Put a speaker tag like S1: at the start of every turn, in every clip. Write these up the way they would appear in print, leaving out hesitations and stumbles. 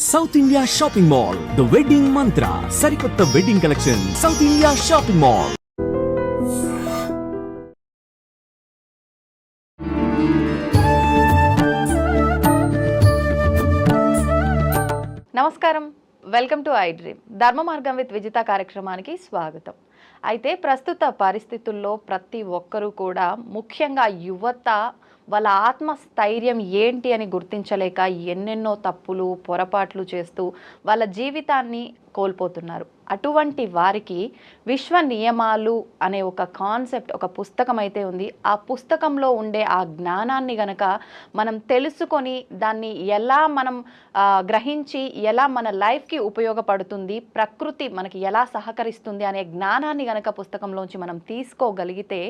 S1: South India shopping mall the wedding మంత్ర సరికొత్త wedding collection south India shopping mall.
S2: నమస్కారం, welcome to I dream. ధర్మ మార్గం with Vijitha కార్యక్రమానికి స్వాగతం. అయితే ప్రస్తుత పరిస్థితుల్లో ప్రతి ఒక్కరూ కూడా, ముఖ్యంగా యువత, వాళ్ళ ఆత్మస్థైర్యం ఏంటి అని గుర్తించలేక ఎన్నెన్నో తప్పులు పొరపాట్లు చేస్తూ వాళ్ళ జీవితాన్ని కోల్పోతున్నారు. అటువంటి వారికి విశ్వ నియమాలు అనే ఒక కాన్సెప్ట్, ఒక పుస్తకం అయితే ఉంది. ఆ పుస్తకంలో ఉండే ఆ జ్ఞానాన్ని గనక మనం తెలుసుకొని దాన్ని ఎలా మనం గ్రహించి ఎలా మన లైఫ్కి ఉపయోగపడుతుంది, ప్రకృతి మనకి ఎలా సహకరిస్తుంది అనే జ్ఞానాన్ని గనక పుస్తకంలోంచి మనం తీసుకోగలిగితే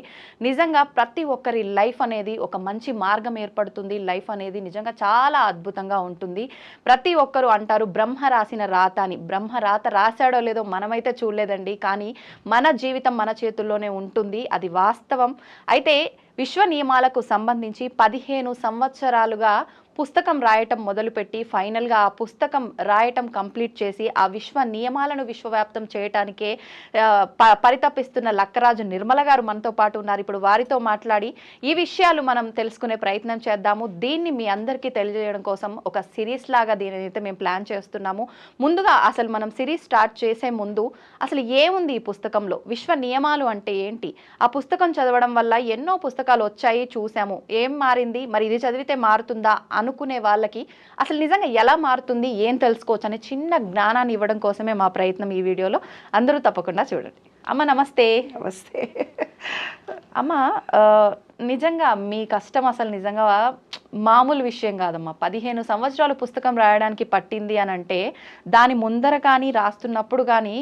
S2: నిజంగా ప్రతి ఒక్కరి లైఫ్ అనేది ఒక మంచి మార్గం ఏర్పడుతుంది. లైఫ్ అనేది నిజంగా చాలా అద్భుతంగా ఉంటుంది. ప్రతి ఒక్కరు అంటారు బ్రహ్మ రాసిన రాత అని. బ్రహ్మ రాత రాశాడో లేదో మనమైతే చూడలేదండి, కానీ మన జీవితం మన చేతుల్లోనే ఉంటుంది, అది వాస్తవం. అయితే విశ్వ నియమాలకు సంబంధించి 15 సంవత్సరాలుగా పుస్తకం రాయటం మొదలుపెట్టి ఫైనల్గా ఆ పుస్తకం రాయటం కంప్లీట్ చేసి ఆ విశ్వ నియమాలను విశ్వవ్యాప్తం చేయటానికే పరితపిస్తున్న లక్కరాజు నిర్మల గారు మనతో పాటు ఉన్నారు. ఇప్పుడు వారితో మాట్లాడి ఈ విషయాలు మనం తెలుసుకునే ప్రయత్నం చేద్దాము. దీన్ని మీ అందరికీ తెలియజేయడం కోసం ఒక సిరీస్ లాగా దీనిని అయితే మేము ప్లాన్ చేస్తున్నాము. ముందుగా అసలు మనం సిరీస్ స్టార్ట్ చేసే ముందు అసలు ఏముంది ఈ పుస్తకంలో, విశ్వ నియమాలు అంటే ఏంటి, ఆ పుస్తకం చదవడం వల్ల ఎన్నో పుస్తకాలు వచ్చాయి చూసాము, ఏం మారింది, మరి ఇది చదివితే మారుతుందా అనుకునే వాళ్ళకి అసలు నిజంగా ఎలా మారుతుంది, ఏం తెలుసుకోవచ్చు అనే చిన్న జ్ఞానాన్ని ఇవ్వడం కోసమే మా ప్రయత్నం ఈ వీడియోలో. అందరూ తప్పకుండా చూడండి. అమ్మ నమస్తే.
S3: నమస్తే
S2: అమ్మ, నిజంగా మీ కష్టం అసలు నిజంగా మామూలు విషయం కాదమ్మా. 15 సంవత్సరాలు పుస్తకం రాయడానికి పట్టింది అని అంటే దాని ముందర కానీ రాస్తున్నప్పుడు కానీ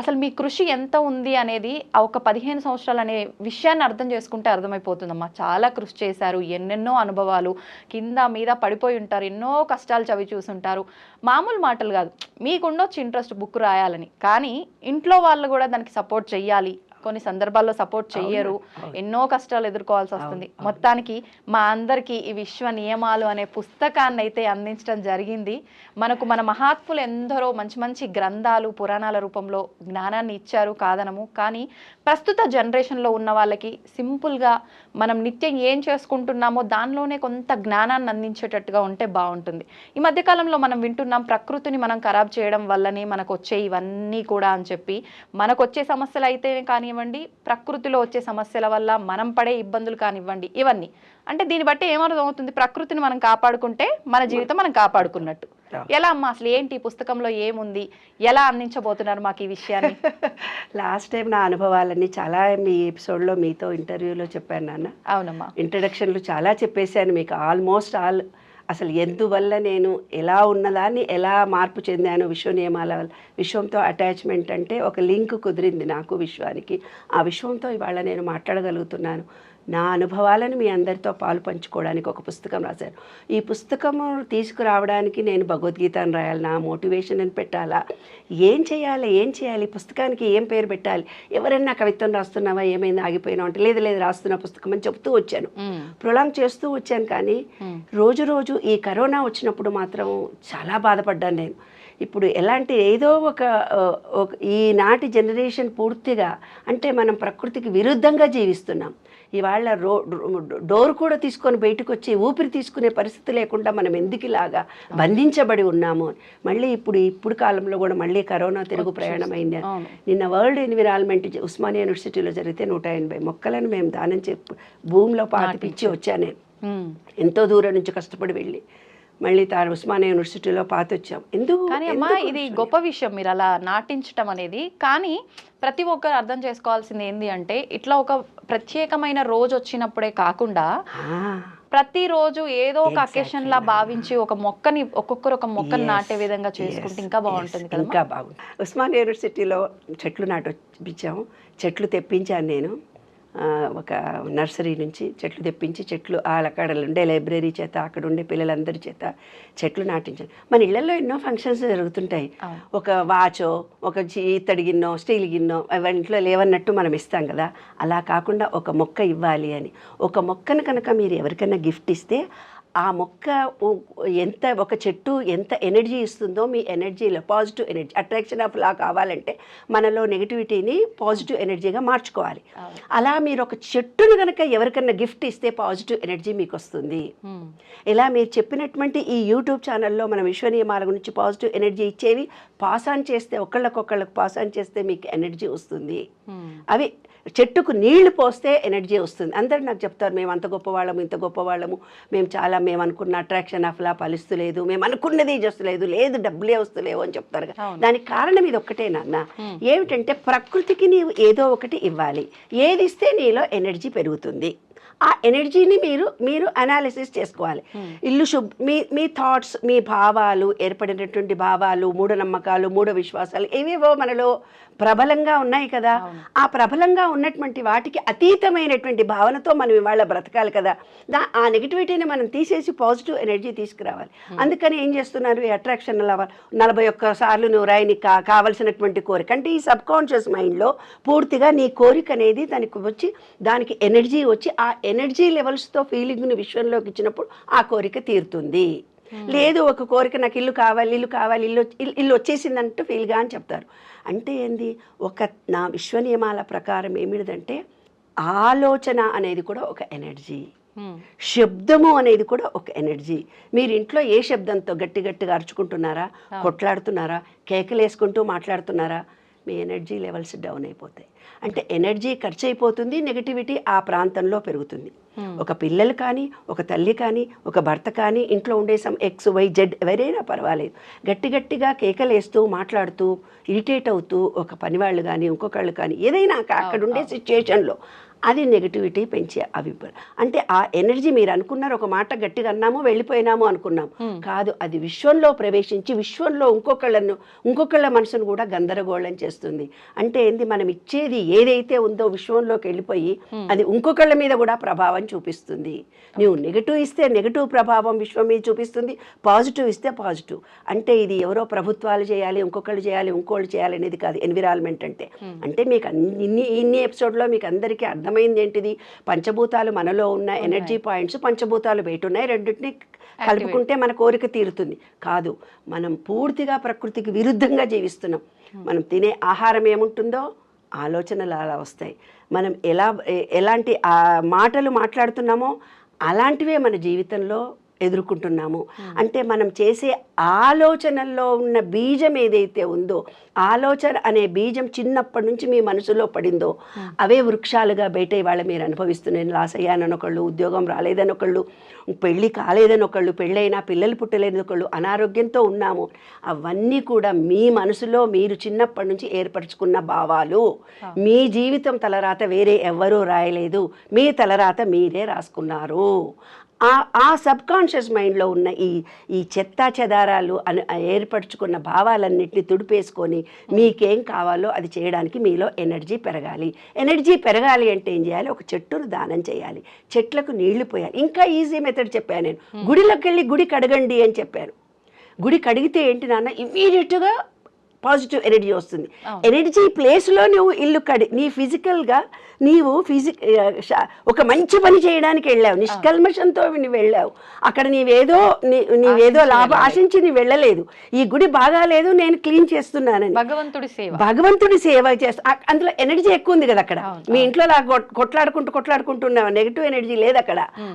S2: అసలు మీ కృషి ఎంత ఉంది అనేది ఆ ఒక 15 సంవత్సరాలు అనే విషయాన్ని అర్థం చేసుకుంటే అర్థమైపోతుందమ్మా. చాలా కృషి చేశారు, ఎన్నెన్నో అనుభవాలు, కింద మీద పడిపోయి ఉంటారు, ఎన్నో కష్టాలు చవి చూసుంటారు. మామూలు మాటలు కాదు. మీకు ఉండొచ్చు ఇంట్రెస్ట్ బుక్ రాయాలని, కానీ ఇంట్లో వాళ్ళు కూడా దానికి సపోర్ట్ చెయ్యాలి. కొన్ని సందర్భాల్లో సపోర్ట్ చెయ్యరు, ఎన్నో కష్టాలు ఎదుర్కోవాల్సి వస్తుంది. మొత్తానికి మా అందరికీ ఈ విశ్వ నియమాలు అనే పుస్తకాన్ని అయితే అందించడం జరిగింది. మనకు మన మహాత్ములు ఎందరో మంచి మంచి గ్రంథాలు పురాణాల రూపంలో జ్ఞానాన్ని ఇచ్చారు, కాదనము. కానీ ప్రస్తుత జనరేషన్లో ఉన్న వాళ్ళకి సింపుల్గా మనం నిత్యం ఏం చేసుకుంటున్నామో దానిలోనే కొంత జ్ఞానాన్ని అందించేటట్టుగా ఉంటే బాగుంటుంది. ఈ మధ్యకాలంలో మనం వింటున్నాం ప్రకృతిని మనం ఖరాబ్ చేయడం వల్లనే మనకు వచ్చే ఇవన్నీ కూడా అని చెప్పి. మనకు వచ్చే సమస్యలు అయితే కానివ్వండి, ప్రకృతిలో వచ్చే సమస్యల వల్ల మనం పడే ఇబ్బందులు కానివ్వండి, ఇవన్నీ అంటే దీన్ని బట్టి ఏమర్థం అవుతుంది, ప్రకృతిని మనం కాపాడుకుంటే మన జీవితం మనం కాపాడుకున్నట్టు. ఎలా అమ్మా, అసలు ఏంటి పుస్తకంలో ఏముంది, ఎలా అందించబోతున్నారు మాకు ఈ విషయాన్ని?
S3: లాస్ట్ టైం నా అనుభవాలన్నీ చాలా మీ ఎపిసోడ్లో మీతో ఇంటర్వ్యూలో చెప్పాను నాన్న.
S2: అవునమ్మా,
S3: ఇంట్రడక్షన్లు చాలా చెప్పేశాను మీకు. ఆల్మోస్ట్ ఆల్ అసలు ఎందువల్ల నేను ఎలా ఉన్నదాన్ని ఎలా మార్పు చెందాను విశ్వ నియమాల వల్ల. విశ్వంతో అటాచ్మెంట్ అంటే ఒక లింక్ కుదిరింది నాకు విశ్వానికి. ఆ విశ్వంతో ఇవాళ నేను మాట్లాడగలుగుతున్నాను. నా అనుభవాలను మీ అందరితో పాలు పంచుకోవడానికి ఒక పుస్తకం రాశాను. ఈ పుస్తకము తీసుకురావడానికి నేను భగవద్గీతను రాయాలి, నా మోటివేషన్ అని పెట్టాలా, ఏం చేయాలి, పుస్తకానికి ఏం పేరు పెట్టాలి, ఎవరైనా కవిత్వం రాస్తున్నావా, ఏమైంది ఆగిపోయినా అంటే లేదు రాస్తున్న పుస్తకం అని చెప్తూ వచ్చాను, ప్రొలాంగ్ చేస్తూ వచ్చాను. కానీ రోజు ఈ కరోనా వచ్చినప్పుడు మాత్రం చాలా బాధపడ్డాను నేను. ఇప్పుడు ఎలాంటి ఏదో ఒక ఈనాటి జనరేషన్ పూర్తిగా అంటే మనం ప్రకృతికి విరుద్ధంగా జీవిస్తున్నాం. ఇవాళ డోర్ కూడా తీసుకొని బయటకు వచ్చి ఊపిరి తీసుకునే పరిస్థితి లేకుండా మనం ఎందుకులాగా బంధించబడి ఉన్నాము. మళ్ళీ ఇప్పుడు కాలంలో కూడా మళ్ళీ కరోనా తిరుగు ప్రయాణం అయింది. నిన్న వరల్డ్ ఎన్విరాన్మెంట్ ఉస్మానియా యూనివర్సిటీలో జరిగితే 180 మొక్కలను మేము దానం భూమిలో పాతిపిచ్చి వచ్చాను నేను. ఎంతో దూరం నుంచి కష్టపడి వెళ్ళి మళ్ళీ ఉస్మానియా యూనివర్సిటీలో వచ్చాం. ఎందుకు?
S2: కానీ అమ్మా, ఇది గొప్ప విషయం మీరు అలా నాటించడం అనేది. కానీ ప్రతి ఒక్కరు అర్థం చేసుకోవాల్సింది ఏంది అంటే, ఇట్లా ఒక ప్రత్యేకమైన రోజు వచ్చినప్పుడే కాకుండా ప్రతిరోజు ఏదో ఒక అకేషన్ లా భావించి ఒక్కొక్కరు ఒక మొక్కని నాటే విధంగా చేసుకుంటే ఇంకా బాగుంటుంది కదా.
S3: ఇంకా బాగుంది. ఉస్మానియా యూనివర్సిటీలో చెట్లు నాటిపించాము, చెట్లు తెప్పించాను నేను. ఒక నర్సరీ నుంచి చెట్లు తెప్పించి చెట్లు అక్కడ ఉండే లైబ్రరీ చేత అక్కడ ఉండే పిల్లలందరి చేత చెట్లు నాటించాను. మన ఇళ్లలో ఎన్నో ఫంక్షన్స్ జరుగుతుంటాయి. ఒక వాచో ఒక ఇత్తడి గిన్నో స్టీల్ గిన్నో ఇంట్లో లేవన్నట్టు మనం ఇస్తాం కదా. అలా కాకుండా ఒక మొక్క ఇవ్వాలి అని, ఒక మొక్కను కనుక మీరు ఎవరికైనా గిఫ్ట్ ఇస్తే ఆ మొక్క ఎంత, ఒక చెట్టు ఎంత ఎనర్జీ ఇస్తుందో, మీ ఎనర్జీలో positive energy attraction of law కావాలంటే మనలో నెగిటివిటీని పాజిటివ్ ఎనర్జీగా మార్చుకోవాలి. అలా మీరు ఒక చెట్టును కనుక ఎవరికన్నా గిఫ్ట్ ఇస్తే పాజిటివ్ ఎనర్జీ మీకు వస్తుంది. ఇలా మీరు చెప్పినటువంటి ఈ యూట్యూబ్ ఛానల్లో మనం విశ్వ నియమాల గురించి పాజిటివ్ ఎనర్జీ ఇచ్చేవి పాస్ ఆన్ చేస్తే, ఒకళ్ళకొకళ్ళకు పాస్ ఆన్ చేస్తే మీకు ఎనర్జీ వస్తుంది. అవి చెట్టుకు నీళ్లు పోస్తే ఎనర్జీ వస్తుంది. అందరూ నాకు చెప్తారు, మేము అంత గొప్పవాళ్ళము, ఇంత గొప్పవాళ్ళము, మేము అనుకున్న అట్రాక్షన్ ఆఫ్ లా ఫలిస్తలేదు, మేము అనుకున్నది చేస్తలేదు, లేదు డబ్బులే వస్తలేవు అని చెప్తారు. దానికి కారణం ఇది ఒక్కటే నాన్న, ఏమిటంటే ప్రకృతికి నీవు ఏదో ఒకటి ఇవ్వాలి. ఏది ఇస్తే నీలో ఎనర్జీ పెరుగుతుంది. ఆ ఎనర్జీని మీరు అనాలిసిస్ చేసుకోవాలి. మీ థాట్స్, మీ భావాలు, ఏర్పడినటువంటి భావాలు, మూఢనమ్మకాలు, మూఢ విశ్వాసాలు ఏవేవో మనలో ప్రబలంగా ఉన్నాయి కదా. ఆ ప్రబలంగా ఉన్నటువంటి వాటికి అతీతమైనటువంటి భావనతో మనం ఇవాళ బ్రతకాలి కదా. ఆ నెగిటివిటీని మనం తీసేసి పాజిటివ్ ఎనర్జీ తీసుకురావాలి. అందుకని ఏం చేస్తున్నారు, ఈ అట్రాక్షన్ 41 సార్లు నువ్వు రాయి కావలసినటువంటి కోరిక అంటే ఈ సబ్ కాన్షియస్ మైండ్లో పూర్తిగా నీ కోరిక అనేది దానికి ఎనర్జీ వచ్చి ఆ ఎనర్జీ లెవెల్స్తో ఫీలింగ్ని విశ్వంలోకి ఇచ్చినప్పుడు ఆ కోరిక తీరుతుంది. లేదు ఒక కోరిక నాకు ఇల్లు కావాలి, ఇల్లు వచ్చేసిందంటూ ఫీల్గా అని చెప్తారు. అంటే ఏంది, నా విశ్వ నియమాల ప్రకారం ఏమిటంటే ఆలోచన అనేది కూడా ఒక ఎనర్జీ, శబ్దము అనేది కూడా ఒక ఎనర్జీ. మీరు ఇంట్లో ఏ శబ్దంతో గట్టిగా అరుచుకుంటున్నారా, కొట్లాడుతున్నారా, కేకలేసుకుంటూ మాట్లాడుతున్నారా, మీ ఎనర్జీ లెవెల్స్ డౌన్ అయిపోతాయి. అంటే ఎనర్జీ ఖర్చు అయిపోతుంది, నెగిటివిటీ ఆ ప్రాంతంలో పెరుగుతుంది. ఒక పిల్లలు కానీ, ఒక తల్లి కానీ, ఒక భర్త కానీ, ఇంట్లో ఉండే XYZ ఎవరైనా పర్వాలేదు, గట్టిగా కేకలేస్తూ మాట్లాడుతూ ఇరిటేట్ అవుతూ ఒక పనివాళ్ళు కానీ, ఇంకొకళ్ళు కానీ, ఏదైనా అక్కడ ఉండే సిచ్యుయేషన్లో అది నెగిటివిటీ పెంచే అభిప్రాయం. అంటే ఆ ఎనర్జీ మీరు అనుకున్నారు, ఒక మాట గట్టిగా అన్నాము వెళ్ళిపోయినాము అనుకున్నాం కాదు, అది విశ్వంలో ప్రవేశించి విశ్వంలో ఇంకొకళ్ళ మనసును కూడా గందరగోళం చేస్తుంది. అంటే ఏంది, మనం ఇచ్చేది ఏదైతే ఉందో విశ్వంలోకి వెళ్ళిపోయి అది ఇంకొకళ్ళ మీద కూడా ప్రభావం చూపిస్తుంది. నువ్వు నెగిటివ్ ఇస్తే నెగిటివ్ ప్రభావం విశ్వం మీద చూపిస్తుంది, పాజిటివ్ ఇస్తే పాజిటివ్. అంటే ఇది ఎవరో ప్రభుత్వాలు చేయాలి, ఇంకొకళ్ళు చేయాలి అనేది కాదు ఎన్విరాన్మెంట్ అంటే మీకు ఇన్ని ఎపిసోడ్లో మీకు అందరికీ అర్థమైంది ఏంటిది, పంచభూతాలు మనలో ఉన్న ఎనర్జీ పాయింట్స్, పంచభూతాలు బయట ఉన్నాయి, రెండింటిని కలుపుకుంటే మన కోరిక తీరుతుంది కాదు. మనం పూర్తిగా ప్రకృతికి విరుద్ధంగా జీవిస్తున్నాం. మనం తినే ఆహారం ఏముంటుందో ఆలోచనలు అలా వస్తాయి. మనం ఎలాంటి మాటలు మాట్లాడుతున్నామో అలాంటివే మన జీవితంలో ఎదుర్కొంటున్నాము. అంటే మనం చేసే ఆలోచనల్లో ఉన్న బీజం ఏదైతే ఉందో, ఆలోచన అనే బీజం చిన్నప్పటి నుంచి మీ మనసులో పడిందో అవే వృక్షాలుగా బయట ఇవాళ మీరు అనుభవిస్తున్నాయి. లాస్ అయ్యానని ఒకళ్ళు, ఉద్యోగం రాలేదని ఒకళ్ళు, పెళ్ళి కాలేదని ఒకళ్ళు, పెళ్ళైనా పిల్లలు పుట్టలేని ఒకళ్ళు, అనారోగ్యంతో ఉన్నాము, అవన్నీ కూడా మీ మనసులో మీరు చిన్నప్పటి నుంచి ఏర్పరచుకున్న భావాలు. మీ జీవితం తలరాత వేరే ఎవ్వరూ రాయలేదు, మీ తలరాత మీరే రాసుకున్నారు. ఆ సబ్ కాన్షియస్ మైండ్లో ఉన్న ఈ చెత్తా చెదారాలు ఏర్పరచుకున్న భావాలన్నింటినీ తుడిపేసుకొని మీకేం కావాలో అది చేయడానికి మీలో ఎనర్జీ పెరగాలి. ఎనర్జీ పెరగాలి అంటే ఏం చేయాలి, ఒక చెట్టును దానం చేయాలి, చెట్లకు నీళ్లు పోయాలి. ఇంకా ఈజీ మెథడ్ చెప్పాను నేను, గుడిలోకి వెళ్ళి గుడి కడగండి అని చెప్పాను. గుడి కడిగితే ఏంటి నాన్న, ఇమ్మీడియట్గా పాజిటివ్ ఎనర్జీ వస్తుంది. ఎనర్జీ ప్లేస్లో నువ్వు ఇల్లు నీ ఫిజికల్గా ఒక మంచి పని చేయడానికి వెళ్ళావు, నిష్కల్మషంతో నువ్వు వెళ్ళావు. అక్కడ నీవేదో లాభం ఆశించి నువ్వు వెళ్ళలేదు. ఈ గుడి బాగాలేదు, నేను క్లీన్ చేస్తున్నానని భగవంతుడి సేవ చేస్తా. అందులో ఎనర్జీ ఎక్కువ ఉంది కదా. అక్కడ మీ ఇంట్లో కొట్లాడుకుంటున్నావు, నెగిటివ్ ఎనర్జీ లేదు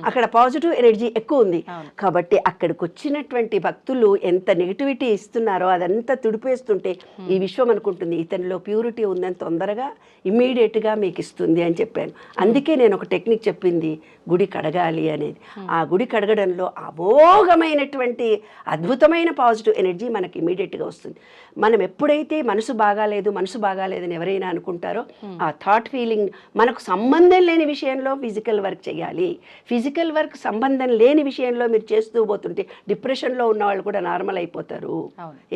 S3: అక్కడ పాజిటివ్ ఎనర్జీ ఎక్కువ ఉంది. కాబట్టి అక్కడికి వచ్చినటువంటి భక్తులు ఎంత నెగిటివిటీ ఇస్తున్నారో అదంతా తుడిపేస్తుంటే ఈ విశ్వం అనుకుంటుంది ఇతనిలో ప్యూరిటీ ఉందని తొందరగా ఇమ్మీడియట్గా మీకు ఇస్తుంది అని చెప్పాను. అందుకే నేను ఒక టెక్నిక్ చెప్పింది, గుడి కడగాలి అనేది. ఆ గుడి కడగడంలో అమోఘమైనటువంటి అద్భుతమైన పాజిటివ్ ఎనర్జీ మనకి ఇమీడియట్గా వస్తుంది. మనం ఎప్పుడైతే మనసు బాగాలేదని ఎవరైనా అనుకుంటారో ఆ థాట్ ఫీలింగ్ మనకు సంబంధం లేని విషయంలో ఫిజికల్ వర్క్ చేయాలి. ఫిజికల్ వర్క్ సంబంధం లేని విషయంలో మీరు చేస్తూ పోతుంటే డిప్రెషన్లో ఉన్న వాళ్ళు కూడా నార్మల్ అయిపోతారు.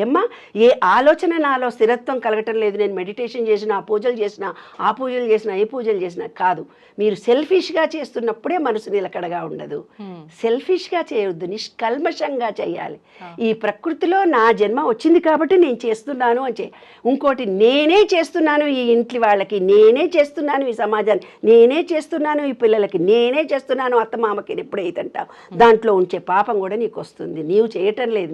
S3: ఏమ్మా, ఏ ఆలోచన నాలో స్థిరత్వం కలగటం లేదు, నేను మెడిటేషన్ చేసిన ఆ పూజలు చేసిన ఆ పూజలు చేసిన ఏ పూజలు చేసినా కాదు. మీరు సెల్ఫిష్గా చేస్తున్నప్పుడే మనసు నిలకడగా ఉండదు. సెల్ఫిష్గా చేయొద్దు, నిష్కల్మషంగా చేయాలి. ఈ ప్రకృతిలో నా జన్మ వచ్చింది కాబట్టి నేను చేస్తున్నాను అని ఇంకోటి నేనే చేస్తున్నాను ఈ ఇంటి వాళ్ళకి, నేనే చేస్తున్నాను ఈ సమాజానికి, నేనే చేస్తున్నాను ఈ పిల్లలకి, నేనే చేస్తున్నాను అత్తమామకి ఎప్పుడైతే అంటావు దాంట్లో ఉంచే పాపం కూడా నీకు వస్తుంది. నీవు చేయటం లేదు,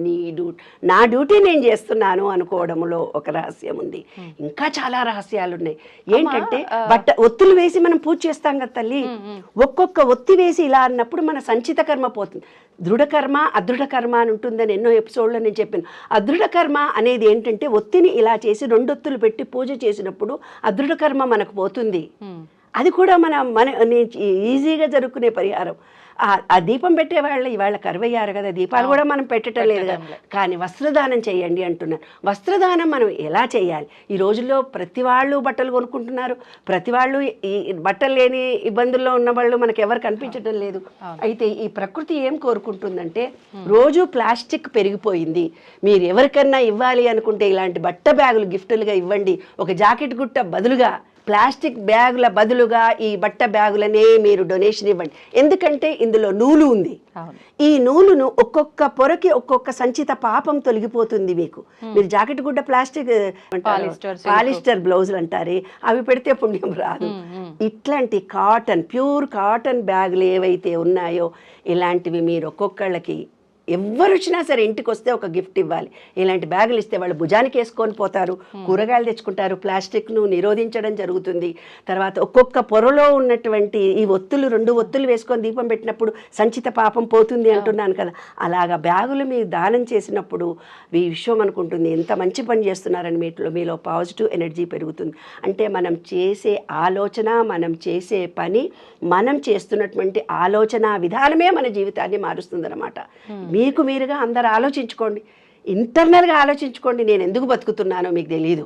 S3: నా డ్యూటీ నేను చేస్తున్నాను అనుకోవడంలో ఒక రహస్యం ఉంది. ఇంకా చాలా రహస్యాలు ఉన్నాయి. ఏంటంటే ఒత్తులు వేసి మనం పూజ చేస్తాం కదా తల్లి, ఒక్కొక్క ఒత్తి వేసి ఇలా అన్నప్పుడు మన సంచిత కర్మ పోతుంది. దృఢకర్మ అదృఢ కర్మ అని ఉంటుందని ఎన్నో ఎపిసోడ్లో నేను చెప్పాను. అదృఢ కర్మ అనేది ఏంటంటే ఒత్తిని ఇలా చేసి 2 ఒత్తులు పెట్టి పూజ చేసినప్పుడు అదృఢ కర్మ మనకు పోతుంది. అది కూడా మన ఈజీగా జరుపుకునే పరిహారం. ఆ దీపం పెట్టేవాళ్ళు ఇవాళ కరువయ్యారు కదా, దీపాలు కూడా మనం పెట్టడం లేదు కదా. కానీ వస్త్రదానం చేయండి అంటున్నారు. వస్త్రదానం మనం ఎలా చేయాలి? ఈ రోజుల్లో ప్రతి వాళ్ళు బట్టలు కొనుక్కుంటున్నారు, ప్రతి వాళ్ళు ఈ బట్టలు లేని ఇబ్బందుల్లో ఉన్న వాళ్ళు మనకు ఎవరు కనిపించడం లేదు. అయితే ఈ ప్రకృతి ఏం కోరుకుంటుందంటే, రోజు ప్లాస్టిక్ పెరిగిపోయింది, మీరు ఎవరికన్నా ఇవ్వాలి అనుకుంటే ఇలాంటి బట్ట బ్యాగులు గిఫ్టులుగా ఇవ్వండి. ఒక జాకెట్ గుట్ట బదులుగా ప్లాస్టిక్ బ్యాగుల బదులుగా ఈ బట్ట బ్యాగులనే మీరు డొనేషన్ ఇవ్వండి. ఎందుకంటే ఇందులో నూలు ఉంది. ఈ నూలును ఒక్కొక్క పొరకి ఒక్కొక్క సంచిత పాపం తొలగిపోతుంది మీకు. మీరు జాకెట్ గుడ్డ ప్లాస్టిక్ పాలిస్టర్ బ్లౌజులు అంటారే, అవి పెడితే పుణ్యం రాదు. ఇట్లాంటి కాటన్, ప్యూర్ కాటన్ బ్యాగులు ఏవైతే ఉన్నాయో ఇలాంటివి మీరు ఒక్కొక్కళ్ళకి ఎవరు వచ్చినా సరే ఇంటికి వస్తే ఒక గిఫ్ట్ ఇవ్వాలి. ఇలాంటి బ్యాగులు ఇస్తే వాళ్ళు భుజానికి వేసుకొని పోతారు, కూరగాయలు తెచ్చుకుంటారు, ప్లాస్టిక్ను నిరోధించడం జరుగుతుంది. తర్వాత ఒక్కొక్క పొరలో ఉన్నటువంటి ఈ ఒత్తులు 2 ఒత్తులు వేసుకొని దీపం పెట్టినప్పుడు సంచిత పాపం పోతుంది అంటున్నాను కదా. అలాగా బ్యాగులు మీరు దానం చేసినప్పుడు ఈ విశ్వం అనుకుంటుంది ఎంత మంచి పని చేస్తున్నారని. మీలో పాజిటివ్ ఎనర్జీ పెరుగుతుంది. అంటే మనం చేసే ఆలోచన, మనం చేసే పని, మనం చేస్తున్నటువంటి ఆలోచన విధానమే మన జీవితాన్ని మారుస్తుంది అన్నమాట. మీకు మీరుగా అందరు ఆలోచించుకోండి, ఇంటర్నల్గా ఆలోచించుకోండి. నేను ఎందుకు బతుకుతున్నానో మీకు తెలియదు,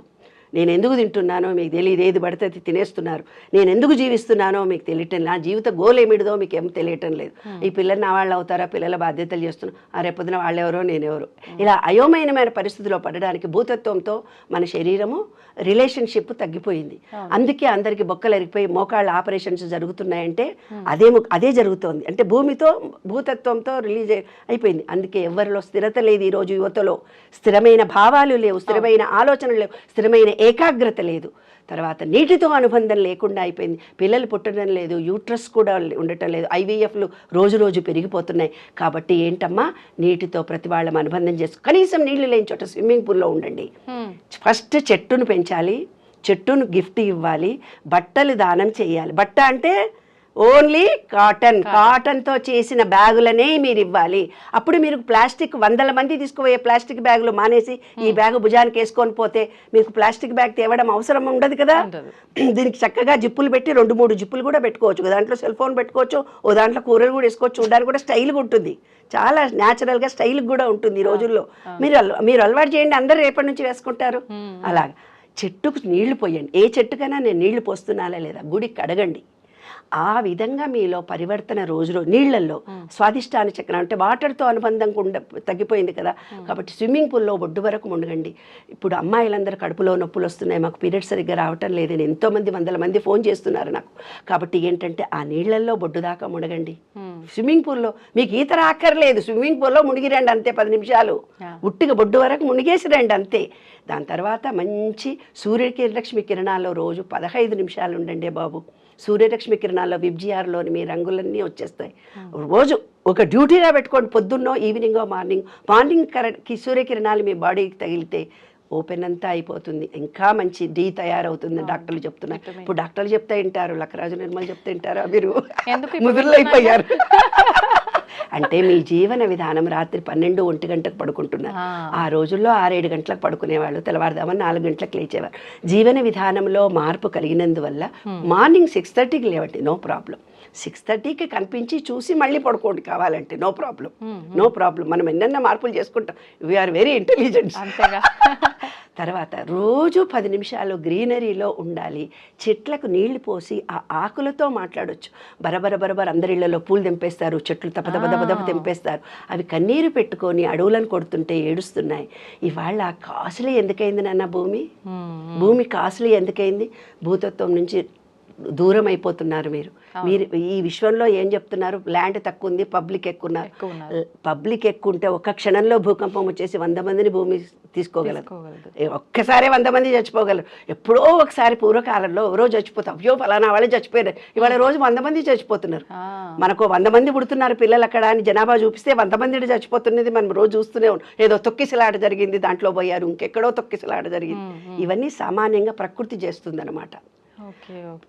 S3: నేను ఎందుకు తింటున్నానో మీకు తెలియదు, ఏది పడితే అది తినేస్తున్నారు, నేను ఎందుకు జీవిస్తున్నానో మీకు తెలియటం, నా జీవిత గోల్ ఏమిటిదో మీకు ఏం తెలియటం లేదు. ఈ పిల్లలు నా వాళ్ళు అవుతారా, పిల్లల బాధ్యతలు చేస్తున్నారు, రేపొద్దున వాళ్ళెవరో నేనెవరో, ఇలా అయోమయమైన పరిస్థితిలో పడడానికి భూతత్వంతో మన శరీరము రిలేషన్షిప్ తగ్గిపోయింది. అందుకే అందరికి బొక్కలు ఎరిగిపోయి మోకాళ్ళ ఆపరేషన్స్ జరుగుతున్నాయంటే అదే జరుగుతోంది. అంటే భూతత్వంతో రిలీజ్ అయిపోయింది. అందుకే ఎవరిలో స్థిరత లేదు. ఈరోజు యువతలో స్థిరమైన భావాలు లేవు, స్థిరమైన ఆలోచనలు లేవు, స్థిరమైన ఏకాగ్రత లేదు. తర్వాత నీటితో అనుబంధం లేకుండా అయిపోయింది. పిల్లలు పుట్టడం లేదు, యూట్రస్ కూడా ఉండటం లేదు, IVFలు రోజు పెరిగిపోతున్నాయి. కాబట్టి ఏంటమ్మా, నీటితో ప్రతి వాళ్ళం అనుబంధం చేసుకో. కనీసం నీళ్లు లేని చోట స్విమ్మింగ్ పూల్లో ఉండండి. ఫస్ట్ చెట్టును పెంచాలి, చెట్టును గిఫ్ట్ ఇవ్వాలి, బట్టలు దానం చేయాలి. బట్ట అంటే ఓన్లీ కాటన్తో చేసిన బ్యాగులనే మీరు ఇవ్వాలి. అప్పుడు మీరు ప్లాస్టిక్ 100 మంది తీసుకుపోయే ప్లాస్టిక్ బ్యాగులు మానేసి ఈ బ్యాగు భుజానికి వేసుకొని పోతే మీకు ప్లాస్టిక్ బ్యాగ్ తేవడం అవసరం ఉండదు కదా. దీనికి చక్కగా జిప్పులు పెట్టి 2-3 జిప్పులు కూడా పెట్టుకోవచ్చు. దాంట్లో సెల్ ఫోన్ పెట్టుకోవచ్చు, ఓ దాంట్లో కూరలు కూడా వేసుకోవచ్చు. చూడడానికి కూడా స్టైల్గా ఉంటుంది, చాలా న్యాచురల్గా స్టైల్గా కూడా ఉంటుంది ఈ రోజుల్లో. మీరు అలవాటు చేయండి, అందరూ రేపటి నుంచి వేసుకుంటారు. అలాగా చెట్టుకు నీళ్లు పోయండి. ఏ చెట్టుకైనా నేను నీళ్లు పోస్తున్నానా లేదా, గుడికి అడగండి. ఆ విధంగా మీలో పరివర్తన రోజు నీళ్లలో స్వాదిష్టాన చక్రం అంటే వాటర్తో అనుబంధం తగ్గిపోయింది కదా. కాబట్టి స్విమ్మింగ్ పూల్లో ఒడ్డు వరకు మునగండి. ఇప్పుడు అమ్మాయిలందరూ కడుపులో నొప్పులు వస్తున్నాయి, మాకు పీరియడ్స్ సరిగ్గా రావటం లేదని ఎంతోమంది 100 మంది ఫోన్ చేస్తున్నారు నాకు. కాబట్టి ఏంటంటే ఆ నీళ్లలో బొడ్డు దాకా మునగండి. స్విమ్మింగ్ పూల్లో మీకు ఈత రాక్కర్లేదు, స్విమ్మింగ్ పూల్లో మునిగి రండి అంతే. 10 నిమిషాలు ఉట్టిగా బొడ్డు వరకు మునిగేసి రండి అంతే. దాని తర్వాత మంచి సూర్యరశ్మి కిరణాల్లో రోజు 15 నిమిషాలు ఉండండి బాబు. సూర్యరశ్మి కిరణాల్లో విబ్జిఆర్లోని మీ రంగులన్నీ వచ్చేస్తాయి. రోజు ఒక డ్యూటీగా పెట్టుకోండి, పొద్దున్నో ఈవినింగో మార్నింగ్ సూర్యకిరణాలు మీ బాడీకి తగిలితే ఓపెన్ అంతా అయిపోతుంది, ఇంకా మంచి డీ తయారవుతుంది డాక్టర్లు చెప్తున్నారు. ఇప్పుడు డాక్టర్లు చెప్తే వింటారు, లక్కరాజు నిర్మల్ చెప్తే వింటారా మీరు? ముదురులు అయిపోయారు. అంటే మీ జీవన విధానం రాత్రి 12-1 గంటలకు పడుకుంటున్నారు. ఆ రోజుల్లో 6-7 గంటలకు పడుకునేవాళ్ళు, తెల్లవారుదామని 4 గంటలకు లేచేవారు. జీవన విధానంలో మార్పు కలిగినందువల్ల మార్నింగ్ 6:30కి లేవండి, నో ప్రాబ్లం. 6:30కి కనిపించి చూసి మళ్ళీ పడుకోండి కావాలంటే, నో ప్రాబ్లం. మనం ఎన్నెన్న మార్పులు చేసుకుంటాం. వీఆర్ వెరీ ఇంటెలిజెంట్. తర్వాత రోజు 10 నిమిషాలు గ్రీనరీలో ఉండాలి. చెట్లకు నీళ్లు పోసి ఆ ఆకులతో మాట్లాడొచ్చు. బరబర అందరిళ్లలో పూలు తెంపేస్తారు, చెట్లు తపదపదపదప తెంపేస్తారు. అవి కన్నీరు పెట్టుకొని అడవులను కొడుతుంటే ఏడుస్తున్నాయి. ఇవాళ కాస్ట్లీ ఎందుకైంది నాన్న భూమి కాస్ట్లీ ఎందుకైంది? భూతత్వం నుంచి దూరం అయిపోతున్నారు మీరు. ఈ విశ్వంలో ఏం చెప్తున్నారు? ల్యాండ్ తక్కువ ఉంది, పబ్లిక్ ఎక్కున్నారు. పబ్లిక్ ఎక్కువ ఉంటే ఒక్క క్షణంలో భూకంపం వచ్చేసి 100 మందిని భూమి తీసుకోగలదు. ఒక్కసారి 100 మంది చచ్చిపోగలరు. ఎప్పుడో ఒకసారి పూర్వకాలంలో రోజు చచ్చిపోతాం, అయ్యో ఫలానా వాళ్ళే చచ్చిపోయారు. ఇవాళ రోజు 100 మంది చచ్చిపోతున్నారు. మనకు 100 మంది పుడుతున్నారు పిల్లలు అక్కడ అని జనాభా చూపిస్తే 100 మంది చచ్చిపోతున్నది మనం రోజు చూస్తూనే ఉన్నాం. ఏదో తొక్కిసలాట జరిగింది, దాంట్లో పోయారు, ఇంకెక్కడో తొక్కిసలాట జరిగింది. ఇవన్నీ సామాన్యంగా ప్రకృతి చేస్తుంది అనమాట.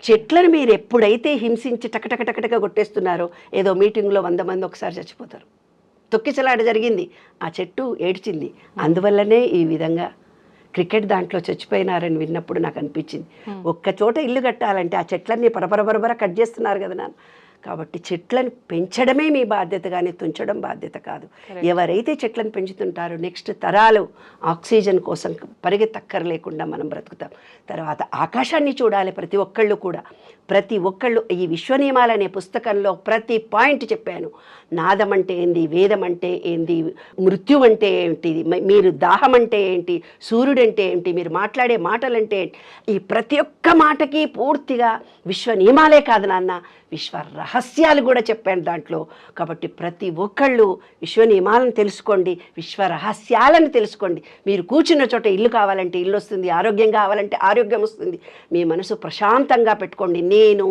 S3: చెట్లను మీరు ఎప్పుడైతే హింసించి టకటక కొట్టేస్తున్నారో, ఏదో మీటింగ్లో 100 మంది ఒకసారి చచ్చిపోతారు. తొక్కిసలాట జరిగింది, ఆ చెట్టు ఏడ్చింది. అందువల్లనే ఈ విధంగా క్రికెట్ దాంట్లో చచ్చిపోయినారని విన్నప్పుడు నాకు అనిపించింది, ఒక్క చోట ఇల్లు కట్టాలంటే ఆ చెట్లన్నీ పరపర కట్ చేస్తున్నారు కదా నాన్న. కాబట్టి చెట్లను పెంచడమే మీ బాధ్యత, కానీ తుంచడం బాధ్యత కాదు. ఎవరైతే చెట్లను పెంచుతుంటారో నెక్స్ట్ తరాలు ఆక్సిజన్ కోసం పరిగెత్తక్కర్లేకుండా మనం బ్రతుకుతాం. తర్వాత ఆకాశాన్ని చూడాలి ప్రతి ఒక్కళ్ళు కూడా. ప్రతి ఒక్కళ్ళు ఈ విశ్వనియమాలు అనే పుస్తకంలో ప్రతి పాయింట్ చెప్పాను. నాదం అంటే ఏంది, వేదం అంటే ఏంది, మృత్యు అంటే ఏంటి, మీరు దాహం అంటే ఏంటి, సూర్యుడు అంటే ఏంటి, మీరు మాట్లాడే మాటలంటే ఏంటి, ఈ ప్రతి ఒక్క మాటకి పూర్తిగా విశ్వ నియమాలే కాదు నాన్న, విశ్వ రహస్యాలు కూడా చెప్పాను దాంట్లో. కాబట్టి ప్రతి ఒక్కళ్ళు విశ్వ నియమాలను తెలుసుకోండి, విశ్వ రహస్యాలను తెలుసుకోండి. మీరు కూర్చున్న చోట ఇల్లు కావాలంటే ఇల్లు వస్తుంది, ఆరోగ్యం కావాలంటే ఆరోగ్యం వస్తుంది. మీ మనసు ప్రశాంతంగా పెట్టుకోండి. నేను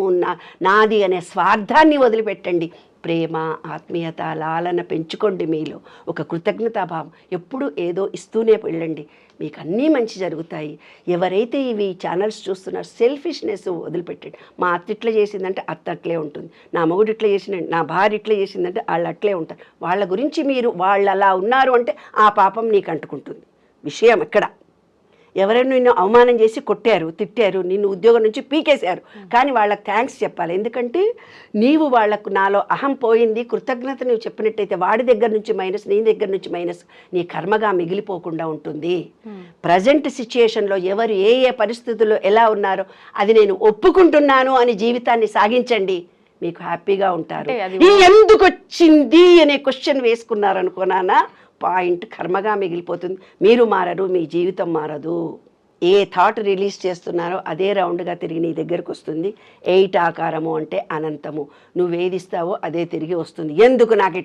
S3: నాది అనే స్వార్థాన్ని వదిలిపెట్టండి. ప్రేమ, ఆత్మీయత, లాలన పెంచుకోండి. మీలో ఒక కృతజ్ఞతాభావం, ఎప్పుడు ఏదో ఇస్తూనే వెళ్ళండి, మీకు అన్నీ మంచి జరుగుతాయి. ఎవరైతే ఇవి ఛానల్స్ చూస్తున్నారో సెల్ఫిష్నెస్ వదిలిపెట్టండి. మా అత్త ఇట్లా చేసిందంటే అత్త అట్లే ఉంటుంది, నా మొగుడు ఇట్లా చేసిందంటే, నా భార్య ఇట్లా చేసిందంటే వాళ్ళు అట్లే ఉంటారు. వాళ్ళ గురించి మీరు వాళ్ళు అలా ఉన్నారు అంటే ఆ పాపం నీకు అంటుకుంటుంది. విషయం ఎక్కడ? ఎవరైనా నిన్ను అవమానం చేసి కొట్టారు, తిట్టారు, నిన్ను ఉద్యోగం నుంచి పీకేశారు, కానీ వాళ్ళకి థ్యాంక్స్ చెప్పాలి. ఎందుకంటే నీవు వాళ్లకు నాలో అహం పోయింది, కృతజ్ఞత నువ్వు చెప్పినట్టయితే వాడి దగ్గర నుంచి మైనస్, నీ దగ్గర నుంచి మైనస్ నీ కర్మగా మిగిలిపోకుండా ఉంటుంది. ప్రజెంట్ సిచ్యుయేషన్లో ఎవరు ఏ ఏ పరిస్థితుల్లో ఎలా ఉన్నారో అది నేను ఒప్పుకుంటున్నాను అని జీవితాన్ని సాగించండి, మీకు హ్యాపీగా ఉంటారు. ఈ ఎందుకు వచ్చింది అనే క్వశ్చన్ వేసుకున్నారనుకోనానా, పాయింట్ కర్మగా మిగిలిపోతుంది. మీరు మారరు, మీ జీవితం మారదు. ఏ థాట్ రిలీజ్ చేస్తున్నారో అదే రౌండ్గా తిరిగి నీ దగ్గరకు వస్తుంది. 8 ఆకారము అంటే అనంతము. నువ్వు వేధిస్తావో అదే తిరిగి వస్తుంది. ఎందుకు నాకు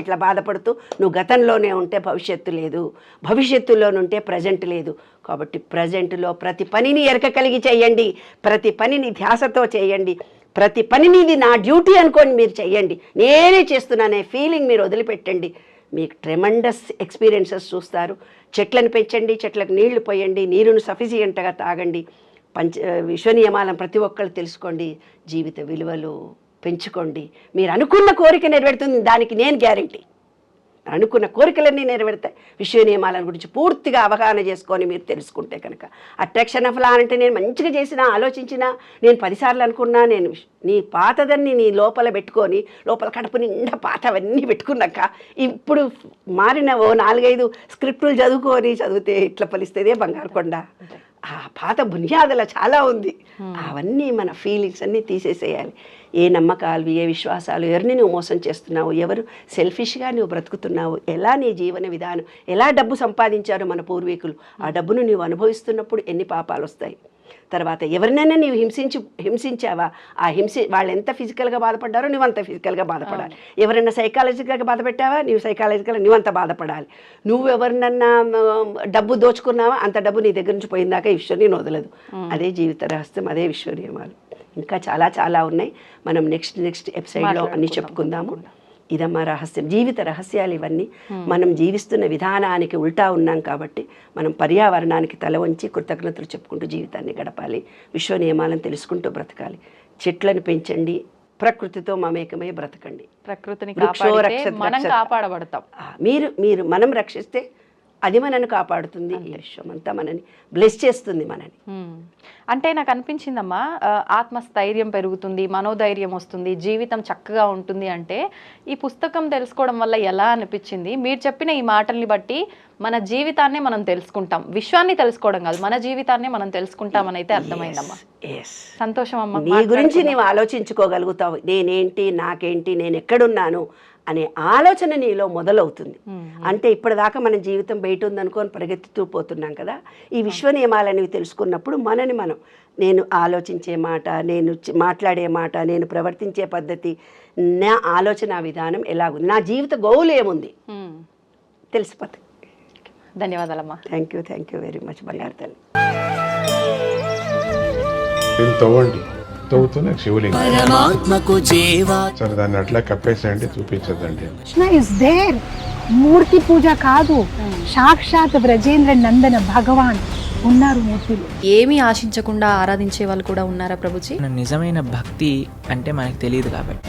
S3: ఇట్లా బాధపడుతూ నువ్వు గతంలోనే ఉంటే భవిష్యత్తు లేదు, భవిష్యత్తులోనుంటే ప్రజెంట్ లేదు. కాబట్టి ప్రజెంట్లో ప్రతి పనిని ఎరక కలిగి చేయండి, ప్రతి పనిని ధ్యాసతో చేయండి, ప్రతి పనిని ఇది నా డ్యూటీ అనుకోని మీరు చేయండి. నేనే చేస్తున్నానే ఫీలింగ్ మీరు వదిలిపెట్టండి. మీకు ట్రెమండస్ ఎక్స్పీరియన్సెస్ చూస్తారు. చెట్లను పెంచండి, చెట్లకు నీళ్లు పోయండి, నీరును సఫిషియెంట్గా తాగండి, విశ్వ నియమాలను ప్రతి ఒక్కళ్ళు తెలుసుకోండి, జీవిత విలువలు పెంచుకోండి. మీరు అనుకున్న కోరిక నెరవేరుతుంది, దానికి నేను గ్యారెంటీ. అనుకున్న కోరికలన్నీ నెరవేరుతాయి. విశ్వ నియమాల గురించి పూర్తిగా అవగాహన చేసుకొని మీరు తెలుసుకుంటే కనుక. అట్రాక్షన్ ఆఫ్ లా అంటే నేను మంచిగా చేసినా, ఆలోచించినా, నేను 10 సార్లు అనుకున్నా, నేను నీ పాతదన్ని నీ లోపల పెట్టుకొని, లోపల కడుపు నిండా పాతవన్నీ పెట్టుకున్నాక ఇప్పుడు మారిన 4-5 స్క్రిప్టులు చదివితే ఇట్లా ఫలిస్తేదే బంగారు కొండ. ఆ పాత బునియాదల చాలా ఉంది. అవన్నీ మన ఫీలింగ్స్ అన్నీ తీసేసేయాలి. ఏ నమ్మకాలు, ఏ విశ్వాసాలు, ఎవరిని నువ్వు మోసం చేస్తున్నావు, ఎవరు సెల్ఫిష్గా నువ్వు బ్రతుకుతున్నావు, ఎలా నీ జీవన విధానం, ఎలా డబ్బు సంపాదించారు మన పూర్వీకులు, ఆ డబ్బును నువ్వు అనుభవిస్తున్నప్పుడు ఎన్ని పాపాలు వస్తాయి. తర్వాత ఎవరినైనా నీవు హింసించావా, ఆ వాళ్ళు ఎంత ఫిజికల్గా బాధపడ్డారో నువ్వు అంత ఫిజికల్గా బాధపడాలి. ఎవరైనా సైకాలజికల్గా బాధపెట్టావా, నువ్వు సైకాలజికల్గా నువ్వు అంత బాధపడాలి. నువ్వు ఎవరినన్నా డబ్బు దోచుకున్నావా, అంత డబ్బు నీ దగ్గర నుంచి పోయిందాక ఈశ్వర్ నేను వదలదు. అదే జీవిత రహస్యం, అదే విశ్వ నియమాలు. ఇంకా చాలా చాలా ఉన్నాయి. మనం నెక్స్ట్ ఎపిసోడ్లో అన్నీ చెప్పుకుందాము. ఇదమ్మా రహస్యం, జీవిత రహస్యాలు ఇవన్నీ. మనం జీవిస్తున్న విధానానికి ఉల్టా ఉన్నాం కాబట్టి మనం పర్యావరణానికి తల వంచి కృతజ్ఞతలు చెప్పుకుంటూ జీవితాన్ని గడపాలి. విశ్వ నియమాలను తెలుసుకుంటూ బ్రతకాలి. చెట్లను పెంచండి, ప్రకృతితో మమేకమై బ్రతకండి.
S2: ప్రకృతిని మనం కాపాడబడతాం.
S3: మీరు మనం రక్షిస్తే అది మనని కాపాడుతుంది. ఈ విశ్వం అంతా మనని బ్లెస్ చేస్తుంది మనని.
S2: అంటే నాకు అనిపించిందమ్మా, ఆత్మస్థైర్యం పెరుగుతుంది, మనోధైర్యం వస్తుంది, జీవితం చక్కగా ఉంటుంది అంటే ఈ పుస్తకం తెలుసుకోవడం వల్ల ఎలా అనిపించింది? మీరు చెప్పిన ఈ మాటల్ని బట్టి మన జీవితాన్ని మనం తెలుసుకుంటాం, విశ్వాన్ని తెలుసుకోవడం కాదు, మన జీవితాన్ని మనం తెలుసుకుంటామని అయితే అర్థమైందమ్మా. సంతోషం అమ్మా.
S3: నీ గురించి నీవు ఆలోచించుకోగలుగుతావు. నేనేంటి, నాకేంటి, నేను ఎక్కడున్నాను అనే ఆలోచన నీలో మొదలవుతుంది. అంటే ఇప్పటిదాకా మన జీవితం బయట ఉందనుకొని పరిగెత్తుతూ పోతున్నాం కదా. ఈ విశ్వ నియమాలని తెలుసుకున్నప్పుడు మనని మనం, నేను ఆలోచించే మాట, నేను మాట్లాడే మాట, నేను ప్రవర్తించే పద్ధతి, నా ఆలోచన విధానం ఎలాగుంది, నా జీవిత గోల్ ఏముంది తెలిసిపోతాయి.
S2: ధన్యవాదాలమ్మా.
S3: థ్యాంక్ యూ వెరీ మచ్ బంగారు తల్లి.
S4: తవ్వండి, తవ్వుతూనే శివలింగం.
S5: పరమాత్మకు జీవా
S4: సరే దాన్ని అట్లా కప్పేసేయండి, చూపించదండి.
S6: Krishna is there. మూర్తి పూజ కాదు, సాక్షాత్ బ్రజేంద్ర నందన భగవాన్ ఉన్నారు మూర్తిలో.
S7: ఏమీ ఆశించకుండా ఆరాధించే వాళ్ళు కూడా ఉన్నారా ప్రభుజీ?
S5: నిజమైన భక్తి అంటే మనకు తెలియదు కాబట్టి